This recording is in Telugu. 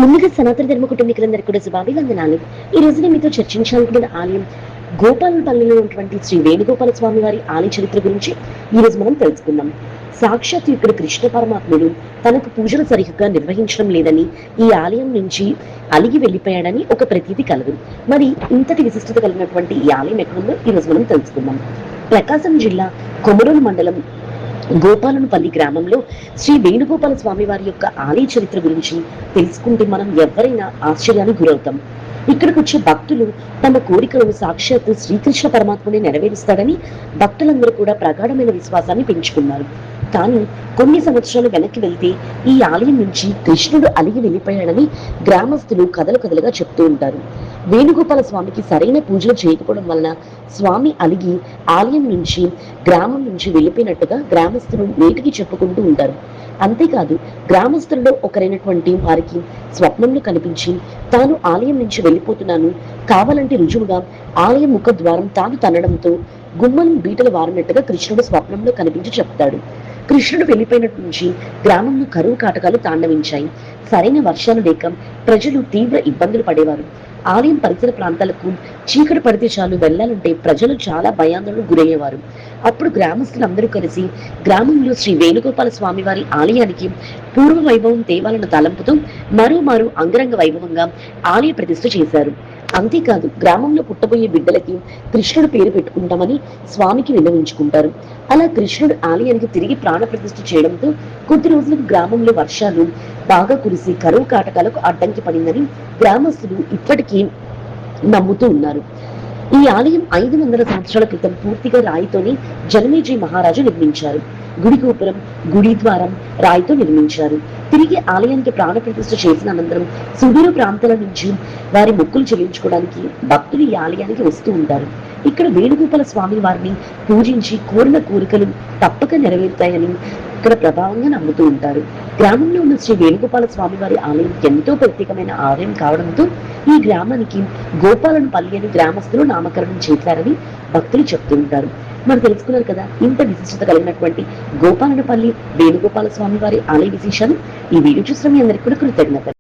ముందుగా సనాతన ధర్మ కుటుంబీకులందరికీ కూడా శుభాభివందనాలు. ఈ రోజు నేను మీతో చర్చించాలనుకున్న ఆలయం గోపాలపల్లిలో ఉన్నటువంటి శ్రీ వేణుగోపాల స్వామి వారి ఆలయ చరిత్ర గురించి ఈ రోజు మనం తెలుసుకుందాం. సాక్షాత్ ఇక్కడ కృష్ణ పరమాత్ముడు తనకు పూజలు సరిగ్గా నిర్వహించడం లేదని ఈ ఆలయం నుంచి అలిగి వెళ్లిపోయాడని ఒక ప్రతీతి కలదు. మరి ఇంతటి విశిష్టత కలిగినటువంటి ఈ ఆలయం ఎక్కడుందో ఈ రోజు మనం తెలుసుకుందాం. ప్రకాశం జిల్లా కొమరోలు మండలం గోపాలనపల్లి గ్రామంలో శ్రీ వేణుగోపాల స్వామి వారి యొక్క ఆలయ చరిత్ర గురించి తెలుసుకుంటే మనం ఎవరైనా ఆశ్చర్యానికి గురవుతాం. ఇక్కడికి వచ్చే భక్తులు తమ కోరికలను సాక్షాత్తు శ్రీకృష్ణ పరమాత్ముని నెరవేరుస్తాడని భక్తులందరూ కూడా ప్రగాఢమైన విశ్వాసాన్ని పెంచుకున్నారు. కానీ కొన్ని సంవత్సరాలు వెనక్కి వెళ్తే ఈ ఆలయం నుంచి కృష్ణుడు అలిగి వెళ్ళిపోయాడని గ్రామస్తులు కథలు కథలుగా చెప్తూ ఉంటారు. వేణుగోపాల స్వామికి సరైన పూజలు చేయకపోవడం వలన స్వామి అలిగి ఆలయం నుంచి గ్రామం నుంచి వెళ్ళిపోయినట్టుగా గ్రామస్తులు నేటికి చెప్పుకుంటూ ఉంటారు. అంతేకాదు గ్రామస్తులలో ఒకరైనటువంటి వారికి స్వప్నంలో కనిపించి తాను ఆలయం నుంచి వెళ్ళిపోతున్నాను, కావాలంటే రుజువుగా ఆలయం ముఖ ద్వారం తాను తనడంతో గుమ్మం బీటలు వారినట్టుగా కృష్ణుడు స్వప్నంలో కనిపించి చెప్తాడు. కృష్ణుడు వెళ్ళిపోయినట్టు నుంచి గ్రామంలో కరువు కాటకాలు తాండవించాయి. సరైన వర్షాలు లేక ప్రజలు తీవ్ర ఇబ్బందులు పడేవారు. ఆలయం పరిసర ప్రాంతాలకు చీకటి పడితే చాలు వెళ్లాలంటే ప్రజలు చాలా భయాందోళనకు గురయ్యేవారు. అప్పుడు గ్రామస్తులందరూ కలిసి గ్రామంలో శ్రీ వేణుగోపాల స్వామి వారి ఆలయానికి పూర్వ వైభవం తేవాలన్న తలంపుతో మరో అంగరంగ వైభవంగా ఆలయ ప్రతిష్ఠ చేశారు. అంతేకాదు గ్రామంలో పుట్టబోయే బిడ్డలకి కృష్ణుడు పేరు పెట్టుకుంటామని స్వామికి విన్నవించుకుంటారు. అలా కృష్ణుడు ఆలయానికి తిరిగి ప్రాణ ప్రతిష్ఠ చేయడంతో కొద్ది రోజులకు గ్రామంలో వర్షాలు బాగా కురిసి కరువు కాటకాలకు అడ్డంకి పడిందని గ్రామస్తులు ఇప్పటికీ నమ్ముతూ ఉన్నారు. ఈ ఆలయం 500 సంవత్సరాల క్రితం పూర్తిగా రాయితోని జనమేజీ మహారాజు నిర్మించారు. గుడి గోపురం, గుడి ద్వారం రాయితో నిర్మించారు. తిరిగి ఆలయానికి ప్రాణ ప్రతిష్ఠ చేసిన అనంతరం సుదూర ప్రాంతాల నుంచి వారి మొక్కులు చెల్లించుకోవడానికి భక్తులు ఈ ఆలయానికి వస్తూ ఉంటారు. ఇక్కడ వేణుగోపాల స్వామి వారిని పూజించి కోరిన కోరికలు తప్పక నెరవేరుతాయని ఇక్కడ ప్రభావంగా నమ్ముతూ ఉంటారు. గ్రామంలో ఉన్న శ్రీ వేణుగోపాల స్వామి వారి ఆలయం ఎంతో ప్రత్యేకమైన ఆలయం కావడంతో ఈ గ్రామానికి గోపాలనపల్లి అని గ్రామస్తులు నామకరణం చేశారని భక్తులు చెప్తూ ఉంటారు. మనం తెలుసుకున్నారు కదా ఇంత విశిష్టత కలిగినటువంటి గోపాలనపల్లి వేణుగోపాల స్వామి వారి ఆలయ విశేషాలు. ఈ వీడియో చూసిన మీ అందరికీ కూడా కృతజ్ఞతలు.